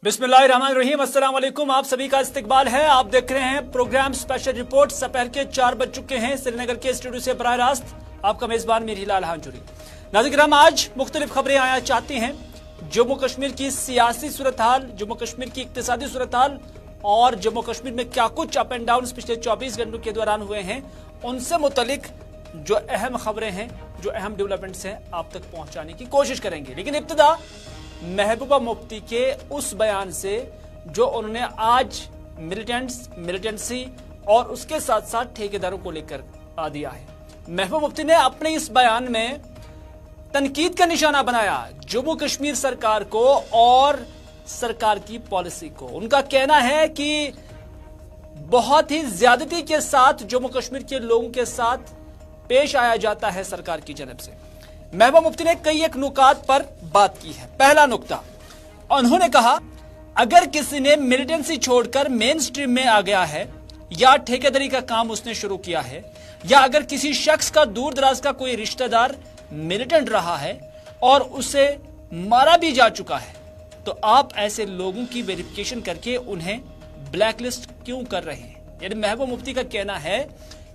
बिस्मिल्लाहिर्रहमानिर्रहीम, अस्सलाम वालेकुम। आप सभी का इस्तकबाल है। आप देख रहे हैं प्रोग्राम स्पेशल रिपोर्ट। दोपहर के 4 बज चुके हैं। श्रीनगर के स्टूडियो से बराह रास्त आपका मेजबान मीर हिलाल हांजुरी। नाज़रीन, आज मुख्तलिफ खबरें आया चाहती हैं। जम्मू कश्मीर की सियासी सूरत हाल, जम्मू कश्मीर की इक्तिसादी सूरत हाल और जम्मू कश्मीर में क्या कुछ अप एंड डाउन पिछले 24 घंटों के दौरान हुए हैं, उनसे मुतलिक जो अहम खबरें हैं, जो अहम डेवलपमेंट्स हैं, आप तक पहुंचाने की कोशिश करेंगे। लेकिन इब्तिदा महबूबा मुफ्ती के उस बयान से जो उन्होंने आज मिलिटेंसी और उसके साथ साथ ठेकेदारों को लेकर दिया है। महबूबा मुफ्ती ने अपने इस बयान में तनकीद का निशाना बनाया जम्मू कश्मीर सरकार को और सरकार की पॉलिसी को। उनका कहना है कि बहुत ही ज्यादती के साथ जम्मू कश्मीर के लोगों के साथ पेश आया जाता है सरकार की जानब से। महबूबा मुफ्ती ने कई एक नुकात पर बात की है। पहला नुक्ता, उन्होंने कहा अगर किसी ने मिलिटेंसी छोड़कर मेन स्ट्रीम में आ गया है या ठेकेदारी का काम उसने शुरू किया है, या अगर किसी शख्स का दूर दराज का कोई रिश्तेदार मिलिटेंट रहा है और उसे मारा भी जा चुका है, तो आप ऐसे लोगों की वेरिफिकेशन करके उन्हें ब्लैकलिस्ट क्यों कर रहे हैं। यानी महबूबा मुफ्ती का कहना है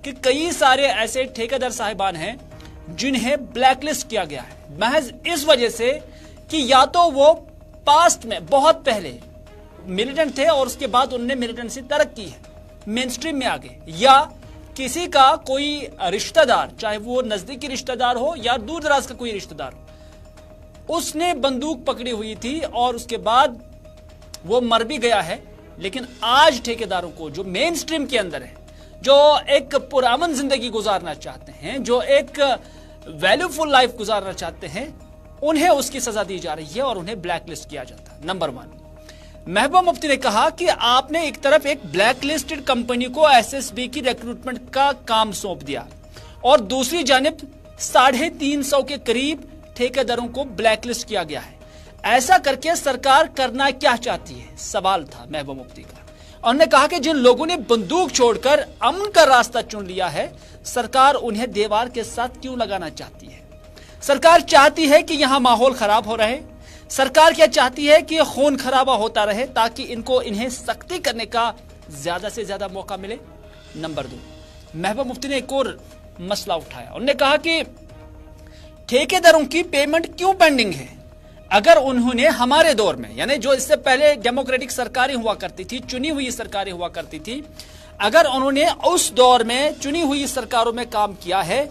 कि कई सारे ऐसे ठेकेदार साहिबान हैं जिन्हें ब्लैकलिस्ट किया गया है महज इस वजह से कि या तो वो पास्ट में बहुत पहले मिलिटेंट थे और उसके बाद उन्होंने मिलिटेंसी तर्क की है, मेन स्ट्रीम में आ गए, या किसी का कोई रिश्तेदार, चाहे वो नजदीकी रिश्तेदार हो या दूर दराज का कोई रिश्तेदार हो, उसने बंदूक पकड़ी हुई थी और उसके बाद वो मर भी गया है। लेकिन आज ठेकेदारों को जो मेन स्ट्रीम के अंदर है, जो एक पुरामन जिंदगी गुजारना चाहते हैं, जो एक वैल्यूफुल लाइफ गुजारना चाहते हैं, उन्हें उसकी सजा दी जा रही है और उन्हें ब्लैकलिस्ट किया जाता है। नंबर 1, महबूबा मुफ्ती ने कहा कि आपने एक तरफ एक ब्लैकलिस्टेड कंपनी को एसएसबी की रिक्रूटमेंट का काम सौंप दिया और दूसरी जानिब 350 के करीब ठेकेदारों को ब्लैकलिस्ट किया गया है। ऐसा करके सरकार करना क्या चाहती है, सवाल था महबूबा मुफ्ती का। उन्होंने कहा कि जिन लोगों ने बंदूक छोड़कर अमन का रास्ता चुन लिया है, सरकार उन्हें दीवार के साथ क्यों लगाना चाहती है। सरकार चाहती है कि यहां माहौल खराब हो रहे, सरकार क्या चाहती है कि खून खराबा होता रहे ताकि इन्हें सख्ती करने का ज्यादा से ज्यादा मौका मिले। नंबर 2, महबूबा मुफ्ती ने एक और मसला उठाया। उन्होंने कहा कि ठेकेदारों की पेमेंट क्यों पेंडिंग है। अगर उन्होंने हमारे दौर में, यानी जो इससे पहले डेमोक्रेटिक सरकारें हुआ करती थी, चुनी हुई सरकारें हुआ करती थी, अगर उन्होंने उस दौर में चुनी हुई सरकारों में काम किया है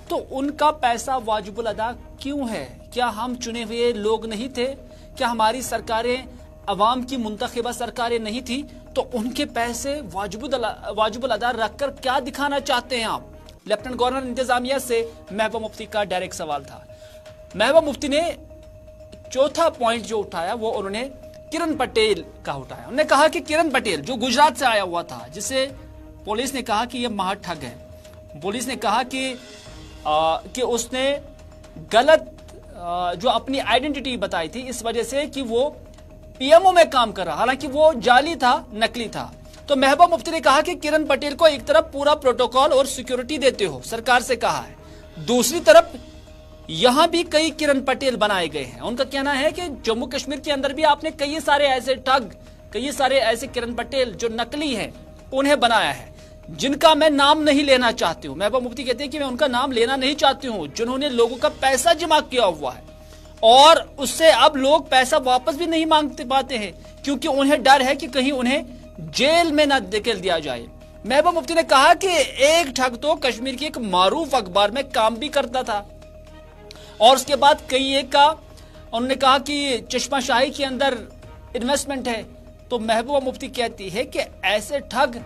तो उनका पैसा वाजिबुल अदा क्यों है। क्या हम चुने हुए लोग नहीं थे? क्या हमारी सरकारें अवाम की मुंतखबा सरकारें नहीं थी? तो उनके पैसे वाजिबुल अदा रखकर क्या दिखाना चाहते हैं आप। लेफ्टिनेंट गवर्नर इंतजामिया से महबूबा मुफ्ती का डायरेक्ट सवाल था। महबूबा मुफ्ती ने चौथा पॉइंट जो उठाया वो उन्होंने किरण पटेल का उठाया। उन्होंने कहा कि किरण पटेल जो गुजरात से आया हुआ था, जिसे पुलिस ने कहा कि यह महाठग है, पुलिस ने कहा कि उसने गलत जो अपनी आइडेंटिटी बताई थी इस वजह से कि वो पीएमओ में काम कर रहा, हालांकि वो जाली था, नकली था। तो महबूबा मुफ्ती ने कहा कि किरण पटेल को एक तरफ पूरा प्रोटोकॉल और सिक्योरिटी देते हो, सरकार से कहा है, दूसरी तरफ यहां भी कई किरण पटेल बनाए गए हैं। उनका कहना है कि जम्मू कश्मीर के अंदर भी आपने कई सारे ऐसे ठग, कई सारे ऐसे किरण पटेल जो नकली हैं, उन्हें बनाया है, जिनका मैं नाम नहीं लेना चाहती हूं। महबूबा मुफ्ती कहते हैं कि मैं उनका नाम लेना नहीं चाहती हूं, जिन्होंने लोगों का पैसा जमा किया हुआ है और उससे अब लोग पैसा वापस भी नहीं मांगते पाते हैं क्योंकि उन्हें डर है कि कहीं उन्हें जेल में न धकेल दिया जाए। महबूबा मुफ्ती ने कहा कि एक ठग तो कश्मीर की एक मारूफ अखबार में काम भी करता था और उसके बाद कई एक का उन्होंने कहा कि चश्माशाही के अंदर इन्वेस्टमेंट है। तो महबूबा मुफ्ती कहती है कि ऐसे ठग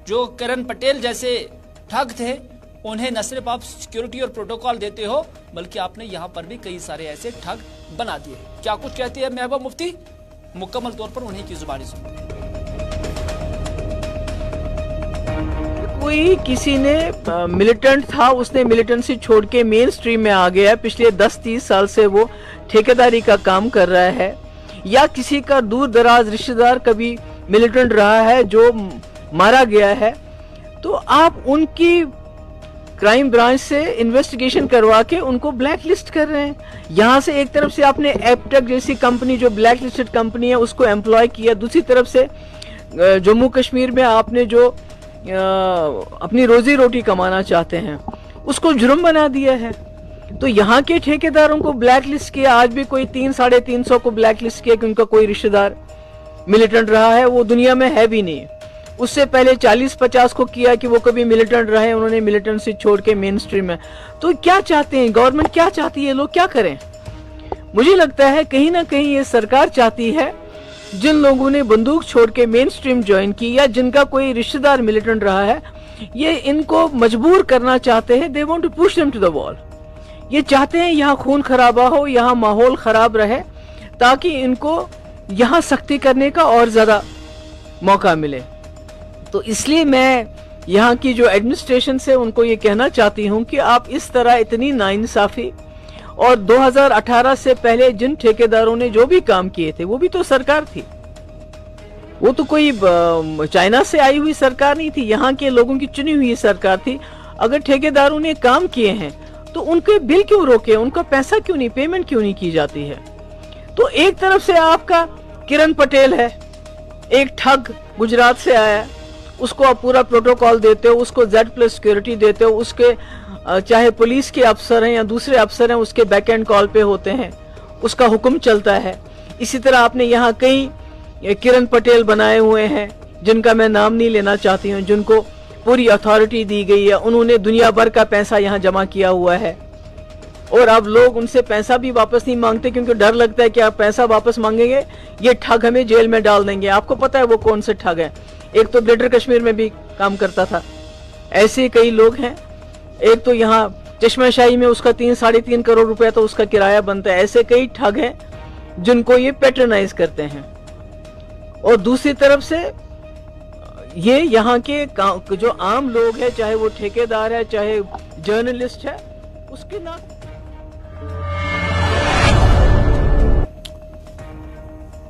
जो किरण पटेल जैसे ठग थे, उन्हें न सिर्फ आप सिक्योरिटी और प्रोटोकॉल देते हो बल्कि आपने यहां पर भी कई सारे ऐसे ठग बना दिए। क्या कुछ कहती है महबूबा मुफ्ती, मुकम्मल तौर पर उन्हीं की जुबानी सुनते हैं। कोई किसी ने मिलिटेंट था, उसने मिलिटेंसी छोड़ के मेन स्ट्रीम में आ गया, पिछले 10-30 साल से वो ठेकेदारी का काम कर रहा है, या किसी का दूर दराज रिश्तेदार कभी मिलिटेंट रहा है जो मारा गया है, तो आप उनकी क्राइम ब्रांच से इन्वेस्टिगेशन करवा के उनको ब्लैक लिस्ट कर रहे हैं। यहाँ से एक तरफ से आपने एपटेक जैसी कंपनी जो ब्लैक लिस्टेड कंपनी है उसको एम्प्लॉय किया, दूसरी तरफ से जम्मू कश्मीर में आपने जो अपनी रोजी रोटी कमाना चाहते हैं उसको जुर्म बना दिया है। तो यहाँ के ठेकेदारों को ब्लैक लिस्ट किया, आज भी कोई 300-350 को ब्लैक लिस्ट किया कि उनका कोई रिश्तेदार मिलिटेंट रहा है, वो दुनिया में है भी नहीं। उससे पहले 40-50 को किया कि वो कभी मिलिटेंट रहे, उन्होंने मिलिटेंसी छोड़ के मेन स्ट्रीम में। तो क्या चाहते हैं गवर्नमेंट, क्या चाहती है, लोग क्या करें? मुझे लगता है कहीं ना कहीं ये सरकार चाहती है जिन लोगों ने बंदूक छोड़ के मेन स्ट्रीम ज्वाइन की या जिनका कोई रिश्तेदार मिलिटेंट रहा है, ये इनको मजबूर करना चाहते हैं। They want to push them to the wall. ये चाहते हैं यहाँ खून खराबा हो, यहाँ माहौल खराब रहे, ताकि इनको यहाँ सख्ती करने का और ज्यादा मौका मिले। तो इसलिए मैं यहाँ की जो एडमिनिस्ट्रेशन से उनको ये कहना चाहती हूँ कि आप इस तरह इतनी नाइंसाफी, और 2018 से पहले जिन ठेकेदारों ने जो भी काम किए थे वो भी तो सरकार थी, वो तो कोई चाइना से आई हुई सरकार नहीं थी, यहाँ के लोगों की चुनी हुई सरकार थी। अगर ठेकेदारों ने काम किए हैं तो उनके बिल क्यों रोके, उनका पैसा क्यों नहीं, पेमेंट क्यों नहीं की जाती है? तो एक तरफ से आपका किरण पटेल है, एक ठग गुजरात से आया, उसको आप पूरा प्रोटोकॉल देते हो, उसको Z+ सिक्योरिटी देते हो, उसके चाहे पुलिस के अफसर हैं या दूसरे अफसर हैं उसके बैक एंड कॉल पे होते हैं, उसका हुक्म चलता है। इसी तरह आपने यहाँ कई किरण पटेल बनाए हुए हैं जिनका मैं नाम नहीं लेना चाहती हूँ, जिनको पूरी अथॉरिटी दी गई है, उन्होंने दुनिया भर का पैसा यहाँ जमा किया हुआ है, और अब लोग उनसे पैसा भी वापस नहीं मांगते क्योंकि डर लगता है कि आप पैसा वापस मांगेंगे ये ठग हमें जेल में डाल देंगे। आपको पता है वो कौन से ठग है? एक तो ग्रेटर कश्मीर में भी काम करता था, ऐसे कई लोग हैं। एक तो यहाँ चश्माशाही में उसका 3-3.5 करोड़ रुपया तो उसका किराया बनता है। ऐसे कई ठग हैं जिनको ये पैट्रनाइज करते हैं। और दूसरी तरफ से ये यहाँ के जो आम लोग हैं, चाहे वो ठेकेदार है चाहे जर्नलिस्ट है, उसके ना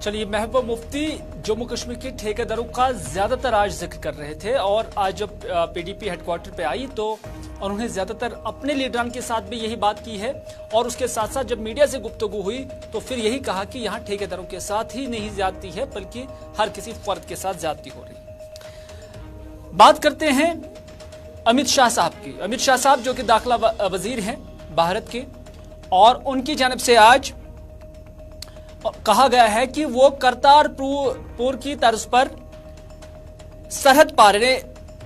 चलिए, महबूबा मुफ्ती जम्मू कश्मीर के ठेकेदारों का ज्यादातर आज जिक्र कर रहे थे, और आज जब PDP हेडक्वार्टर पे आई तो उन्होंने ज्यादातर अपने लीडरान के साथ भी यही बात की है, और उसके साथ साथ जब मीडिया से गुफ्तगू हुई तो फिर यही कहा कि यहाँ ठेकेदारों के साथ ही नहीं ज्यादती है बल्कि हर किसी फर्द के साथ ज्यादती हो रही। बात करते हैं अमित शाह साहब की। अमित शाह साहब जो कि दाखिला वजीर हैं भारत के, और उनकी जानिब से आज कहा गया है कि वो करतारपुर की तर्ज पर सरहद पार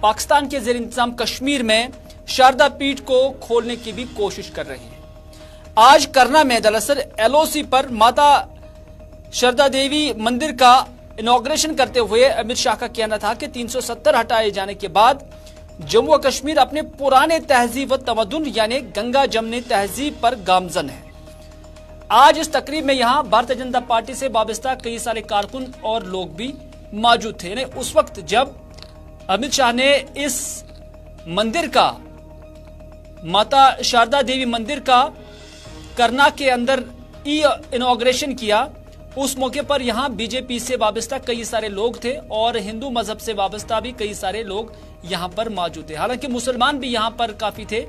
पाकिस्तान के जेर इंतजाम कश्मीर में शारदा पीठ को खोलने की भी कोशिश कर रहे हैं। आज करना में दरअसल LOC पर माता शारदा देवी मंदिर का इनॉग्रेशन करते हुए अमित शाह का कहना था कि 370 हटाए जाने के बाद जम्मू और कश्मीर अपने पुराने तहजीब व तमद्दुन यानी गंगा जमनी तहजीब पर गामजन है। आज इस तकरीब में यहां भारतीय जनता पार्टी से वाबस्ता कई सारे कारकुन और लोग भी मौजूद थे। उस वक्त जब अमित शाह ने इस मंदिर का, माता शारदा देवी मंदिर का करना के अंदर इनॉग्रेशन किया, उस मौके पर यहां बीजेपी से वाबस्ता कई सारे लोग थे और हिंदू मजहब से वाबस्ता भी कई सारे लोग यहां पर मौजूद थे। हालांकि मुसलमान भी यहां पर काफी थे,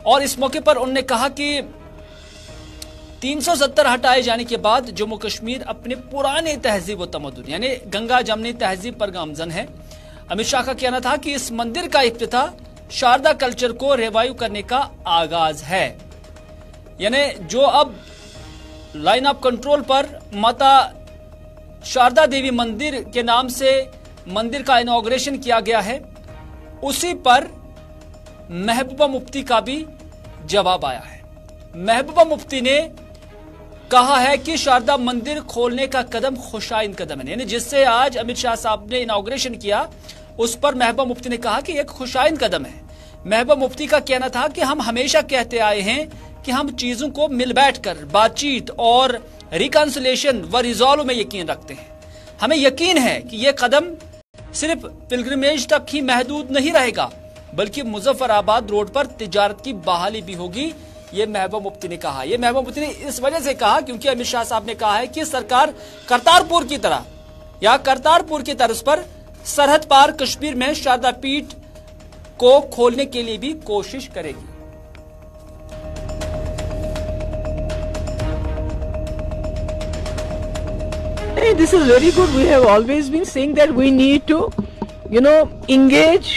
और इस मौके पर उन्होंने कहा कि 370 हटाए जाने के बाद जम्मू कश्मीर अपने पुराने तहजीब व तमद्दुन यानी गंगा जमनी तहजीब पर गामजन है। अमित शाह का कहना था कि इस मंदिर का इफ्तिताह शारदा कल्चर को रिवाइव करने का आगाज है। यानी जो अब लाइन ऑफ कंट्रोल पर माता शारदा देवी मंदिर के नाम से मंदिर का इनॉग्रेशन किया गया है, उसी पर महबूबा मुफ्ती का भी जवाब आया है। महबूबा मुफ्ती ने कहा है कि शारदा मंदिर खोलने का कदम खुशाइन कदम है, यानी जिससे आज अमित शाह साहब ने इनॉग्रेशन किया उस पर महबूबा मुफ्ती ने कहा कि एक खुशाइन कदम है। महबूबा मुफ्ती का कहना था कि हम हमेशा कहते आए हैं कि हम चीजों को मिल बैठकर बातचीत और रिकंसिलेशन व रिजॉल्व में यकीन रखते हैं। हमें यकीन है कि यह कदम सिर्फ पिलग्रिमेज तक ही महदूद नहीं रहेगा बल्कि मुजफ्फराबाद रोड पर तिजारत की बहाली भी होगी, ये महबूबा मुफ्ती ने कहा। ये महबूबा मुफ्ती ने इस वजह से कहा क्योंकि अमित शाह साहब ने कहा है कि सरकार करतारपुर की तरह या करतारपुर की तर्ज पर सरहद पार कश्मीर में शारदा पीठ को खोलने के लिए भी कोशिश करेगी। Hey, this is very good. We have always been saying that we need to, engage,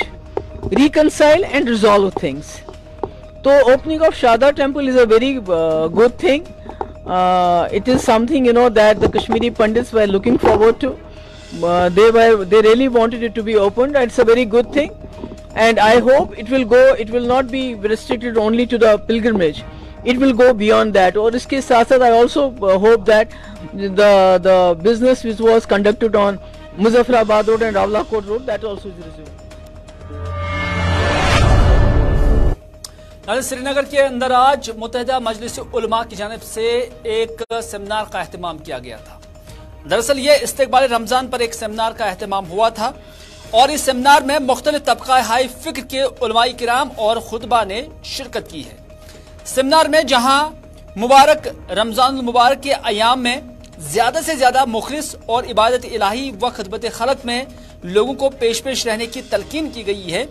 reconcile and resolve things. So opening of Shada temple is a very good thing. It is something that the Kashmiri Pandits were looking forward to. They really wanted it to be opened. It's a very good thing, and I hope it will not be restricted only to the pilgrimage. It will go beyond that. और इसके साथ साथ I also hope that the business which was conducted on Muzaffarabad Road and Rawalakot Road, that also is resumed. Srinagar के अंदर आज मुत्तहिदा मजलिस उलमा की जानिब से एक सेमिनार का एहतमाम किया गया था। दरअसल ये इस्तिकबाल रमजान पर एक सेमिनार का एहतमाम हुआ था और इस सेमिनार में मुख्तलिफ तबका हाई फिक्र के उलमाए किराम और खुतबा ने शिरकत की है। सेमिनार में जहां मुबारक रमजान मुबारक के अयाम में ज्यादा से ज्यादा मुखलिस और इबादत इलाही व खिदमत खलक में लोगों को पेश पेश रहने की तलकीन की गई है,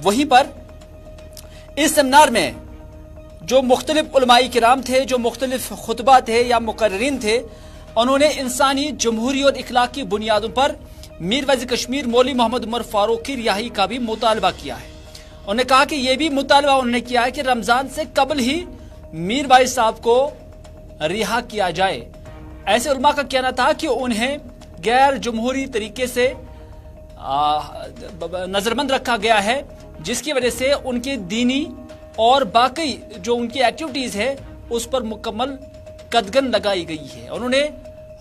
वहीं पर इस सेमिनार में जो मुख्तलिफ उलमाए किराम थे, जो मुख्तलिफ खुतबा थे या मुकर्रिरीन थे, उन्होंने इंसानी, जमहूरी और इखलाकी बुनियादों पर मीर वाइज कश्मीर मौलवी मोहम्मद उमर फारूक की रिहाई का भी मुतालबा किया है। उन्होंने कहा कि यह भी मुतालबा उन्होंने किया है कि रमजान से कबल ही मीर वाइज साहब को रिहा किया जाए। ऐसे उलमा का कहना था कि उन्हें गैर जमहूरी तरीके से नजरबंद रखा गया है, जिसकी वजह से उनकी दीनी और बाकी जो उनकी एक्टिविटीज है उस पर मुकम्मल कदगन लगाई गई है। उन्होंने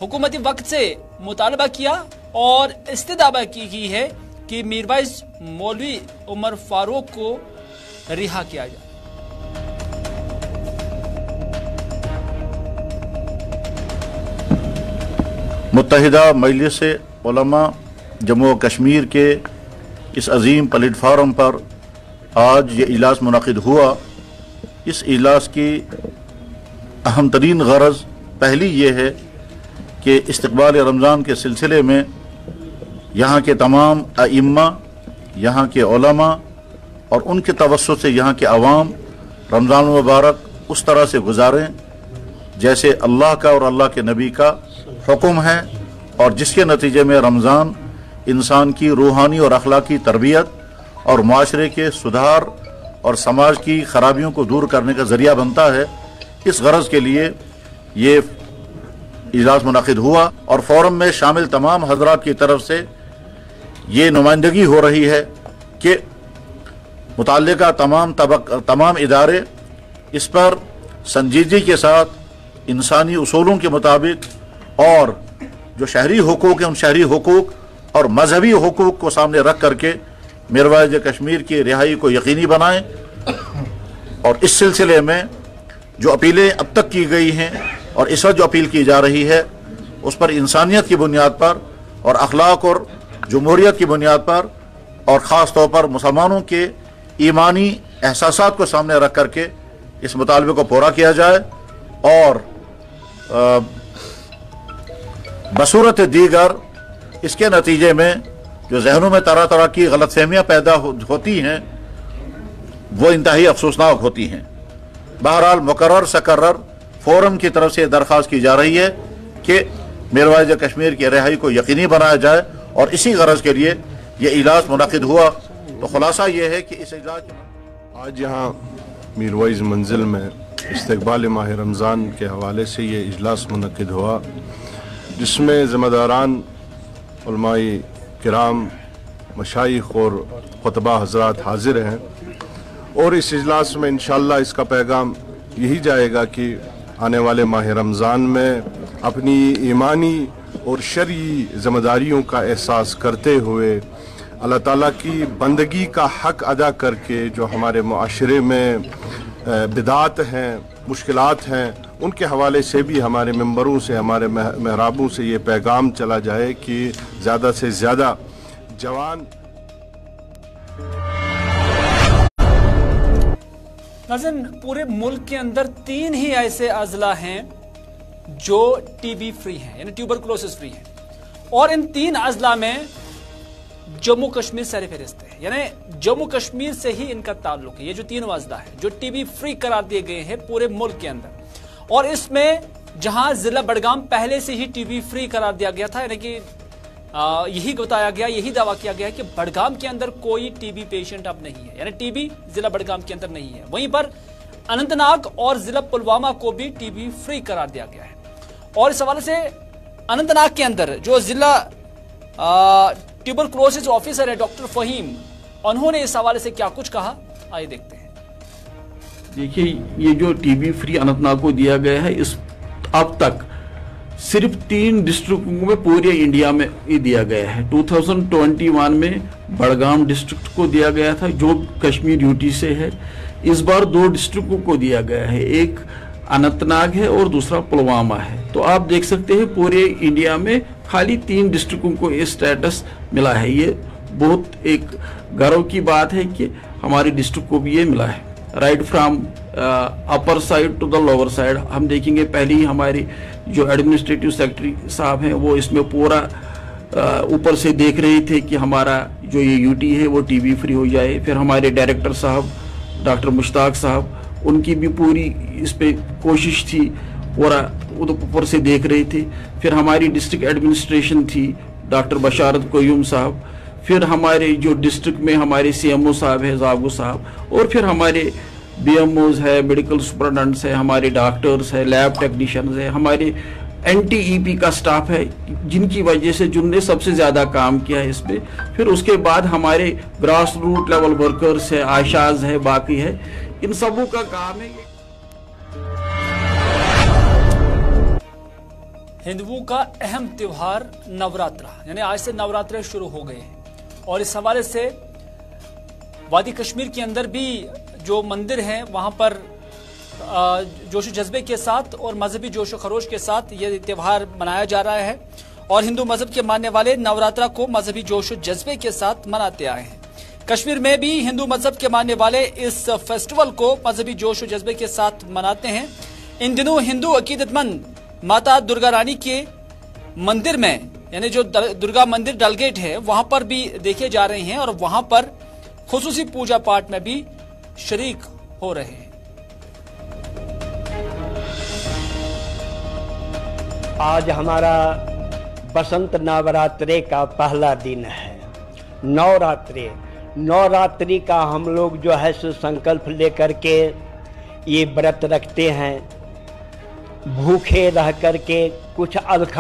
हुकूमती वक्त से मुतालबा किया और इस्तिदाबा की है कि मीरवाइज मौलवी उमर फारूक को रिहा किया जाए। मुत्तहिदा मजलिस उलमा जम्मू कश्मीर के इस अजीम प्लेटफार्म पर आज ये इजलास मुनक़िद हुआ। इस इजलास की अहम तरीन गरज पहली ये है कि इस्तक़बाल रमज़ान के सिलसिले में यहाँ के तमाम अइम्मा, यहाँ के उलमा और उनके तवस्सुत से यहाँ के अवाम रमज़ान मुबारक उस तरह से गुजारें जैसे अल्लाह का और अल्लाह के नबी का हुक्म है, और जिसके नतीजे में रमज़ान इंसान की रूहानी और अखलाकी तरबियत और माशरे के सुधार और समाज की खराबियों को दूर करने का ज़रिया बनता है। इस गरज के लिए ये इजलास मुनक़िद हुआ और फोरम में शामिल तमाम हजरात की तरफ से ये नुमाइंदगी हो रही है कि मुताल्लिका तमाम इदारे इस पर संजीदगी के साथ इंसानी उसूलों के मुताबिक और जो शहरी हुकूक हैं उन शहरी हुकूक और मजहबी हुकूक को सामने रख करके मीरवाइज कश्मीर की रिहाई को यकीनी बनाएं। और इस सिलसिले में जो अपीलें अब तक की गई हैं और इस वक्त जो अपील की जा रही है उस पर इंसानियत की बुनियाद पर और अखलाक और जमहूरियत की बुनियाद पर और ख़ास तौर पर मुसलमानों के ईमानी एहसासात को सामने रख करके इस मुतालबे को पूरा किया जाए और बसूरत दीगर इसके नतीजे में जो जहनों में तरह तरह की गलतफहमियाँ पैदा होती हैं वो इंतहाई अफसोसनाक होती हैं। बहरहाल मुकर्रर सकर्रर फोरम की तरफ से दरख्वास्त की जा रही है कि मीरवाइज कश्मीर की रिहाई को यकीनी बनाया जाए और इसी गरज के लिए ये इजलास मुनक़िद हुआ। तो खुलासा ये है कि इस इजलास आज यहाँ मीरवाइज मंजिल में इस्तक़बाल माह रमज़ान के हवाले से ये इजलास मुनक़िद हुआ, जिसमें ज़िम्मेदारान उलमाए किराम, मशाइख और खुतबा हज़रात हाजिर हैं। और इस इजलास में इंशाअल्लाह इसका पैगाम यही जाएगा कि आने वाले माह रमज़ान में अपनी ईमानी और शरई ज़िम्मेदारियों का एहसास करते हुए अल्लाह ताला की बंदगी का हक़ अदा करके जो हमारे मुआशरे में बिदात हैं, मुश्किलात हैं, उनके हवाले से भी हमारे मेंबरों से, हमारे महराबों से ये पैगाम चला जाए कि ज़्यादा से ज़्यादा जवान। नाज़रीन, पूरे मुल्क के अंदर 3 ही ऐसे अजला हैं जो टीबी फ्री हैं, यानी ट्यूबरकुलोसिस फ्री हैं, और इन 3 अजला में जम्मू कश्मीर सर-ए-फ़हरिस्त है। है, यानी जम्मू कश्मीर से ही इनका ताल्लुक है। ये जो 3 अजला है जो टीबी फ्री करार दिए गए हैं पूरे मुल्क के अंदर, और इसमें जहां जिला बड़गाम पहले से ही टीबी फ्री करार दिया गया था, यानी कि यही बताया गया, यही दावा किया गया कि बड़गाम के अंदर कोई टीबी पेशेंट अब नहीं है, यानी टीबी जिला बड़गाम के अंदर नहीं है। वहीं पर अनंतनाग और जिला पुलवामा को भी टीबी फ्री करार दिया गया है। और इस हवाले से अनंतनाग के अंदर जो जिला ट्यूबरक्लोसिस ऑफिसर है डॉक्टर फहीम, उन्होंने इस हवाले से क्या कुछ कहा, आइए देखते हैं। देखिए, ये जो टीबी फ्री अनंतनाग को दिया गया है, इस अब तक सिर्फ 3 डिस्ट्रिक्टों में पूरे इंडिया में ये दिया गया है। 2021 में बड़गाम डिस्ट्रिक्ट को दिया गया था जो कश्मीर यूटी से है। इस बार 2 डिस्ट्रिक्टों को दिया गया है, एक अनंतनाग है और दूसरा पुलवामा है। तो आप देख सकते हैं पूरे इंडिया में खाली 3 डिस्ट्रिक्टों को ये स्टेटस मिला है। ये बहुत एक गर्व की बात है कि हमारे डिस्ट्रिक्ट को भी ये मिला है। Right from upper side to the lower side हम देखेंगे। पहले ही हमारी जो एडमिनिस्ट्रेटिव सेक्रेटरी साहब हैं वो इसमें पूरा ऊपर से देख रहे थे कि हमारा जो ये यूटी है वो टीबी फ्री हो जाए। फिर हमारे डायरेक्टर साहब डॉक्टर मुश्ताक साहब, उनकी भी पूरी इस पे कोशिश थी, पूरा ऊपर से देख रहे थे। फिर हमारी डिस्ट्रिक्ट एडमिनिस्ट्रेशन थी, डॉक्टर बशारत कोयूम साहब। फिर हमारे जो डिस्ट्रिक्ट में हमारे सीएमओ साहब है जागो साहब, और फिर हमारे बीएमओज है, मेडिकल सुपरिटेंडेंट्स है, हमारे डॉक्टर्स है, लैब टेक्नीशियंस है, हमारे एनटीईपी का स्टाफ है, जिनकी वजह से जिनने सबसे ज़्यादा काम किया है इसमें। फिर उसके बाद हमारे ग्रास रूट लेवल वर्कर्स है, आशाज है, बाकी है, इन सबों का काम है। हिंदुओं का अहम त्योहार नवरात्रा, यानी आज से नवरात्रे शुरू हो गए हैं, और इस हवाले से वादी कश्मीर के अंदर भी जो मंदिर हैं वहां पर जोश जज्बे के साथ और मजहबी जोश खरोश के साथ ये त्यौहार मनाया जा रहा है। और हिंदू मजहब के मानने वाले नवरात्रा को मजहबी जोश जज्बे के साथ मनाते आए हैं। कश्मीर में भी हिंदू मजहब के मानने वाले इस फेस्टिवल को मजहबी जोश जज्बे के साथ मनाते हैं। इन दिनों हिंदू अकीदतमंद माता दुर्गा रानी के मंदिर में, यानी जो दुर्गा मंदिर डलगेट है, वहां पर भी देखे जा रहे हैं और वहां पर खुसूसी पूजा पाठ में भी शरीक हो रहे हैं। आज हमारा बसंत नवरात्रे का पहला दिन है। नवरात्रि का हम लोग जो है सो संकल्प लेकर के ये व्रत रखते हैं। भूखे रह करके कुछ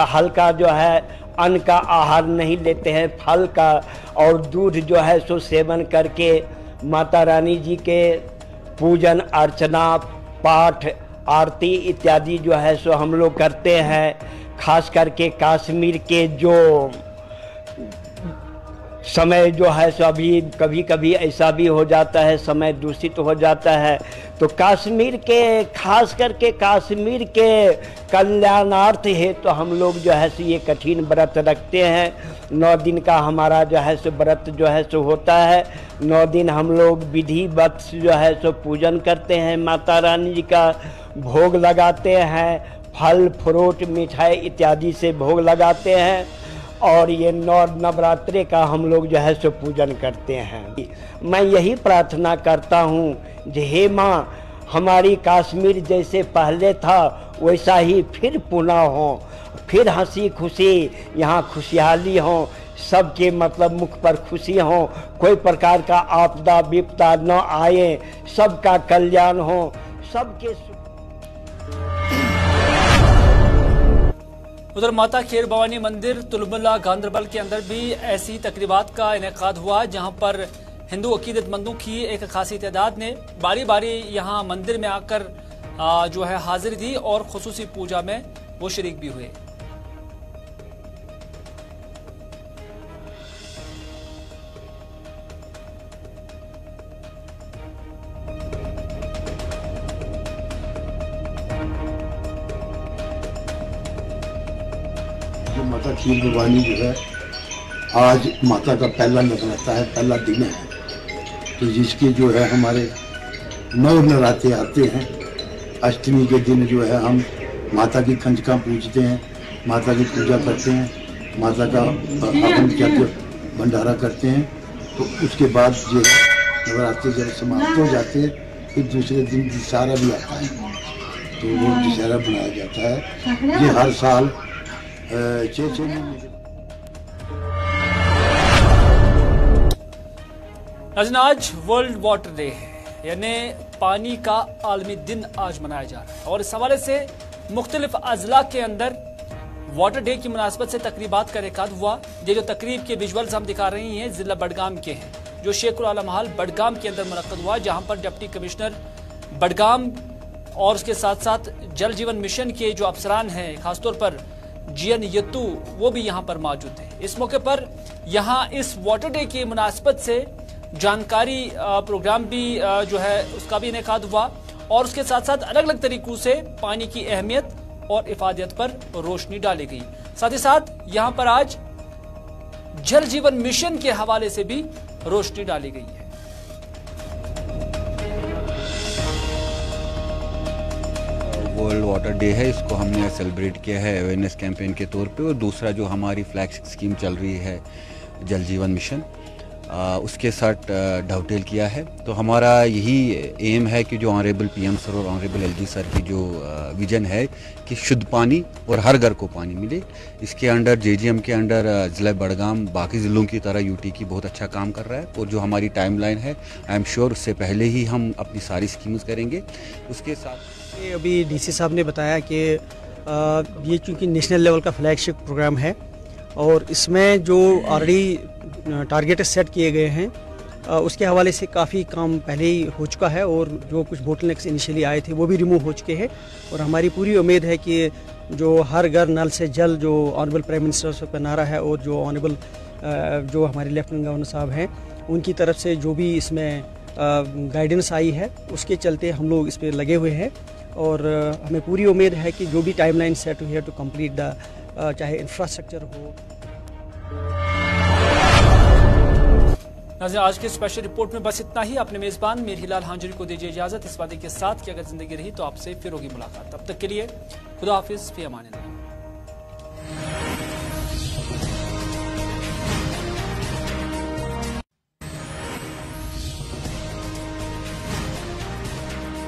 हल्का जो है अन्न का आहार नहीं लेते हैं, फल का और दूध जो है सो सेवन करके माता रानी जी के पूजन अर्चना पाठ आरती इत्यादि जो है सो हम लोग करते हैं। खास करके कश्मीर के जो समय जो है सो अभी कभी कभी ऐसा भी हो जाता है, समय दूषित हो जाता है, तो कश्मीर के खास करके कश्मीर के कल्याणार्थ है तो हम लोग जो है सो ये कठिन व्रत रखते हैं। 9 दिन का हमारा जो है सो व्रत जो है सो होता है। 9 दिन हम लोग विधिवत जो है सो पूजन करते हैं, माता रानी जी का भोग लगाते हैं, फल फ्रूट मिठाई इत्यादि से भोग लगाते हैं और ये नवरात्रि का हम लोग जो है सो पूजन करते हैं। मैं यही प्रार्थना करता हूँ कि हे माँ, हमारी कश्मीर जैसे पहले था वैसा ही फिर पुनः हो, फिर हंसी खुशी यहाँ खुशहाली हो, सबके मतलब मुख पर खुशी हो, कोई प्रकार का आपदा विपदा न आए, सबका कल्याण हो, सबके। उधर माता खेर भवानी मंदिर तुलमुल्ला गांधरबल के अंदर भी ऐसी तकरीबात का इनेकाद हुआ, जहां पर हिंदू अकीदतमंदों की एक खासी तादाद ने बारी बारी यहां मंदिर में आकर जो है हाजिरी दी और खुसूसी पूजा में वो शरीक भी हुए। माता खीर भवानी जो है आज माता का पहला नवरात्रा है, पहला दिन है, तो जिसके जो है हमारे 9 नवरात्रे आते हैं। अष्टमी के दिन जो है हम माता की कंजका पूजते हैं, माता की पूजा करते हैं, माता का हवन यज्ञ भंडारा करते हैं तो उसके बाद जो है नवरात्रि जब समाप्त हो जाते हैं फिर दूसरे दिन दशहरा भी आता है, तो वो दशहरा बनाया जाता है। ये हर साल 6 महीने। आज वर्ल्ड वाटर डे है, यानी पानी का आलमी दिन आज मनाया जा रहा है और इस हवाले से मुख्तलिफ अजला के अंदर वाटर डे की मुनासबत से तकरीबात का इनेकाद हुआ। ये जो तकरीब के विजुअल्स हम दिखा रही हैं जिला बडगाम के हैं, जो शेखुल आलम हाल बडगाम के अंदर मुनक्कद हुआ, जहां पर डिप्टी कमिश्नर बडगाम और उसके साथ साथ जल जीवन मिशन के जो अफसरान हैं, खासतौर पर जीएन यत्तू, वो भी यहाँ पर मौजूद है। इस मौके पर यहाँ इस वाटर डे की मुनासबत से जानकारी प्रोग्राम भी जो है उसका भी इनेकाद हुआ और उसके साथ साथ अलग अलग तरीकों से पानी की अहमियत और इफादियत पर रोशनी डाली गई। साथ ही साथ यहाँ पर आज जल जीवन मिशन के हवाले से भी रोशनी डाली गई है। वर्ल्ड वाटर डे है, इसको हमने सेलिब्रेट किया है अवेयरनेस कैंपेन के तौर पे। और दूसरा जो हमारी फ्लैगशिप स्कीम चल रही है जल जीवन मिशन, उसके साथ डॉवटेल किया है। तो हमारा यही एम है कि जो ऑनरेबल पीएम सर और ऑनरेबल एलजी सर की जो विजन है कि शुद्ध पानी और हर घर को पानी मिले, इसके अंडर जेजीएम के अंडर ज़िला बडगाम बाकी ज़िलों की तरह यूटी की बहुत अच्छा काम कर रहा है। और जो हमारी टाइमलाइन है, आई एम श्योर उससे पहले ही हम अपनी सारी स्कीम्स करेंगे। उसके साथ अभी डीसी साहब ने बताया कि ये चूँकि नेशनल लेवल का फ्लैगशिप प्रोग्राम है और इसमें जो ऑलरेडी टारगेट सेट किए गए हैं उसके हवाले से काफ़ी काम पहले ही हो चुका है और जो कुछ बोटलनेक्स इनिशियली आए थे वो भी रिमूव हो चुके हैं। और हमारी पूरी उम्मीद है कि जो हर घर नल से जल जो ऑनरेबल प्राइम मिनिस्टर का नारा है और जो ऑनरेबल जो हमारे लेफ्टिनेंट गवर्नर साहब हैं उनकी तरफ से जो भी इसमें गाइडेंस आई है उसके चलते हम लोग इस पर लगे हुए हैं। और हमें पूरी उम्मीद है कि जो भी टाइमलाइन सेट हुई है टू कंप्लीट द चाहे इंफ्रास्ट्रक्चर हो। नाज़रीन, आज के स्पेशल रिपोर्ट में बस इतना ही। अपने मेजबान मीर हिलाल हांजरी को दीजिए इजाजत, इस वादे के साथ कि अगर जिंदगी रही तो आपसे फिर होगी मुलाकात। तब तक के लिए खुदा हाफिज, फी अमान।